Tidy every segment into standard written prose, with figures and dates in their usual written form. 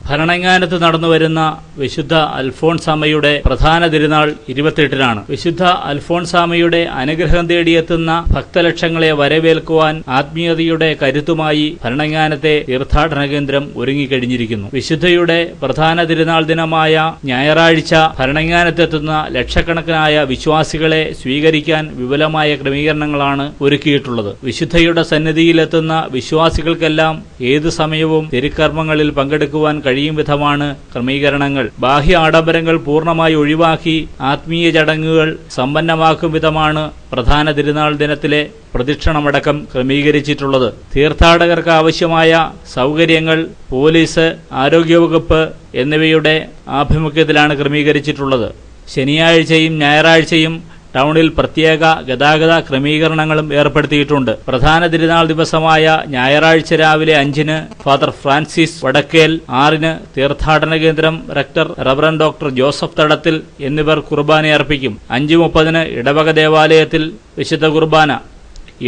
ഭരണങ്ങാനത്ത് നടന്നുവരുന്ന വിശുദ്ധ അൽഫോൺസാമ്മയുടെ പ്രധാന തിരുനാൾ 28-നാണ്. വിശുദ്ധ അൽഫോൺസാമ്മയുടെ അനുഗ്രഹം തേടിയെത്തുന്ന ഭക്തലക്ഷങ്ങളെ വരവേൽക്കുവാൻ ആത്മീയതയുടെ കരുത്തുമായി ഭരണങ്ങാനത്തെ തീർത്ഥാടന കേന്ദ്രം ഒരുങ്ങിക്കഴിഞ്ഞിരിക്കുന്നു. വിശുദ്ധയുടെ പ്രധാന തിരുനാൾ ദിനമായ ഞായറാഴ്ച ഭരണങ്ങാനത്തെത്തുന്ന ലക്ഷക്കണക്കിനായ വിശ്വാസികളെ സ്വീകരിക്കാൻ വിപുലമായ ക്രമീകരണങ്ങളാണ് ഒരുക്കിയിട്ടുള്ളത്. വിശുദ്ധയുടെ സന്നിധിയിലെത്തുന്ന വിശ്വാസികൾക്കെല്ലാം ഏതു സമയവും തിരുക്കർമ്മങ്ങളിൽ പങ്കെടുക്കുവാൻ കഴിയും വിധമാണ് ക്രമീകരണങ്ങൾ. ബാഹ്യ ആഡംബരങ്ങൾ പൂർണ്ണമായി ഒഴിവാക്കി ആത്മീയ ചടങ്ങുകൾ സമ്പന്നമാക്കും വിധമാണ് പ്രധാന തിരുനാൾ ദിനത്തിലെ പ്രദക്ഷിണമടക്കം ക്രമീകരിച്ചിട്ടുള്ളത്. തീർത്ഥാടകർക്ക് ആവശ്യമായ സൗകര്യങ്ങൾ പോലീസ്, ആരോഗ്യവകുപ്പ് എന്നിവയുടെ ആഭിമുഖ്യത്തിലാണ് ക്രമീകരിച്ചിട്ടുള്ളത്. ശനിയാഴ്ചയും ഞായറാഴ്ചയും ടൗണിൽ പ്രത്യേക ഗതാഗത ക്രമീകരണങ്ങളും ഏർപ്പെടുത്തിയിട്ടുണ്ട്. പ്രധാന തിരുനാൾ ദിവസമായ ഞായറാഴ്ച രാവിലെ 5-ന് ഫാദർ ഫ്രാൻസിസ് വടക്കേൽ, 6-ന് തീർത്ഥാടന കേന്ദ്രം റക്ടർ റവറൻ ഡോക്ടർ ജോസഫ് തടത്തിൽ എന്നിവർ കുർബാനയർപ്പിക്കും. 5:30-ന് ഇടവക ദേവാലയത്തിൽ വിശുദ്ധ കുർബാന,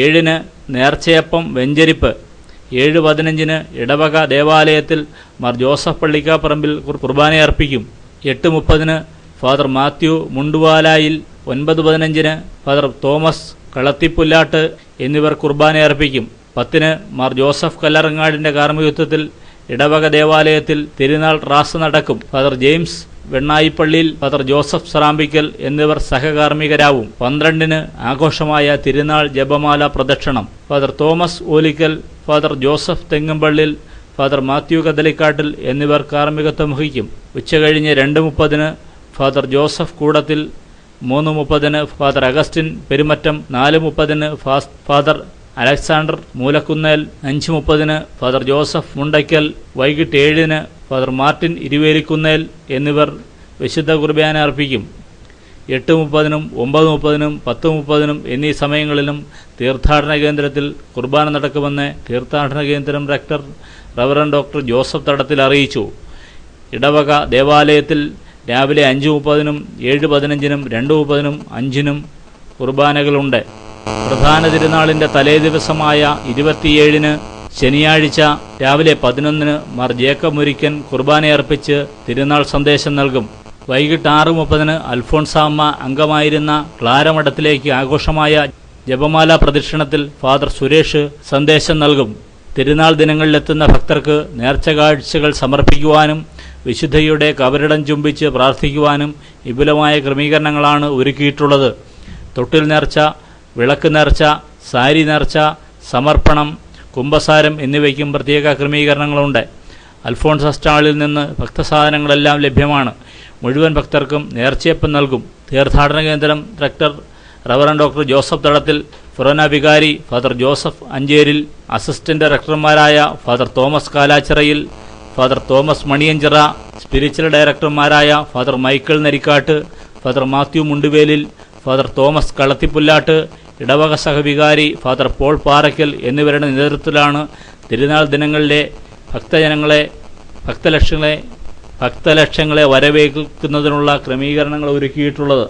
7-ന് നേർച്ചയപ്പം വെഞ്ചരിപ്പ്, 7:15-ന് ഇടവക ദേവാലയത്തിൽ മാർ ജോസഫ് പള്ളിക്കാപ്പറമ്പിൽ കുർബാനയർപ്പിക്കും. 8:30-ന് ഫാദർ മാത്യു മുണ്ടുവാലായിൽ, 9:15-ന് ഫാദർ തോമസ് കളത്തിപ്പുല്ലാട്ട് എന്നിവർ കുർബാനയർപ്പിക്കും. 10-ന് മാർ ജോസഫ് കല്ലറങ്ങാടിന്റെ കാർമ്മികത്വത്തിൽ ഇടവക ദേവാലയത്തിൽ തിരുനാൾ റാസ് നടക്കും. Father James Vennayippallil, father Joseph Sarampickal എന്നിവർ സഹകാർമ്മികരാവും. 12-ന് ആഘോഷമായ തിരുനാൾ ജപമാല പ്രദക്ഷിണം. Father Thomas Olickal, father Joseph Thengumpallil, father Mathew Kadalikattil എന്നിവർ കാർമ്മികത്വം വഹിക്കും. ഉച്ചകഴിഞ്ഞ് 2:30-ന് ഫാദർ ജോസഫ് കൂടത്തിൽ, 3:30-ന് ഫാദർ അഗസ്റ്റിൻ പെരുമറ്റം, 4:30-ന് ഫാദർ അലക്സാണ്ടർ മൂലക്കുന്നേൽ, 5:30-ന് ഫാദർ ജോസഫ് മുണ്ടയ്ക്കൽ, വൈകിട്ട് 7-ന് ഫാദർ മാർട്ടിൻ ഇരുവേലിക്കുന്നേൽ എന്നിവർ വിശുദ്ധ കുർബാന അർപ്പിക്കും. 8:30-നും 9:30-നും 10:30-നും എന്നീ സമയങ്ങളിലും തീർത്ഥാടന കേന്ദ്രത്തിൽ കുർബാന നടക്കുമെന്ന് തീർത്ഥാടന കേന്ദ്രം റക്ടർ റവറൻ ഡോക്ടർ ജോസഫ് തടത്തിൽ അറിയിച്ചു. ഇടവക ദേവാലയത്തിൽ രാവിലെ 5:30-നും 7:15-നും 2:30-നും 5-നും കുർബാനകളുണ്ട്. പ്രധാന തിരുനാളിന്റെ തലേദിവസമായ 27-ന് ശനിയാഴ്ച രാവിലെ 11-ന് മാർ ജേക്കബ് മുരിക്കൻ കുർബാനയർപ്പിച്ച് തിരുനാൾ സന്ദേശം നൽകും. വൈകിട്ട് 6:30-ന് അൽഫോൺസാമ്മ അംഗമായിരുന്ന ക്ലാരമഠത്തിലേക്ക് ആഘോഷമായ ജപമാല പ്രദക്ഷിണത്തിൽ ഫാദർ സുരേഷ് സന്ദേശം നൽകും. തിരുനാൾ ദിനങ്ങളിലെത്തുന്ന ഭക്തർക്ക് നേർച്ച കാഴ്ചകൾ സമർപ്പിക്കുവാനും വിശുദ്ധയുടെ കബറിടം ചുംബിച്ച് പ്രാർത്ഥിക്കുവാനും വിപുലമായ ക്രമീകരണങ്ങളാണ് ഒരുക്കിയിട്ടുള്ളത്. തൊട്ടിൽ നേർച്ച, വിളക്ക് നേർച്ച, സാരി നേർച്ച, സമർപ്പണം, കുംഭസാരം എന്നിവയ്ക്കും പ്രത്യേക ക്രമീകരണങ്ങളുണ്ട്. അൽഫോൺസ സ്റ്റാളിൽ നിന്ന് ഭക്തസാധനങ്ങളെല്ലാം ലഭ്യമാണ്. മുഴുവൻ ഭക്തർക്കും നേർച്ചയപ്പം നൽകും. തീർത്ഥാടന കേന്ദ്രം rector reverend doctor Joseph Thadathil, ഫൊറോന വികാരി ഫാദർ ജോസഫ് അഞ്ചേരിൽ, അസിസ്റ്റന്റ് ഡയറക്ടർമാരായ father Thomas Kalachirayil, father Thomas Maniyanchira, spiritual ഡയറക്ടർമാരായ father Michael Narikatt, father Mathew Munduvelil, father Thomas Kalathipullatt, ഇടവക സഹവികാരി ഫാദർ പോൾ പാറയ്ക്കൽ എന്നിവരുടെ നേതൃത്വത്തിലാണ് തിരുനാൾ ദിനങ്ങളിലെ ഭക്തലക്ഷങ്ങളെ വരവേൽക്കുന്നതിനുള്ള ക്രമീകരണങ്ങൾ ഒരുക്കിയിട്ടുള്ളത്.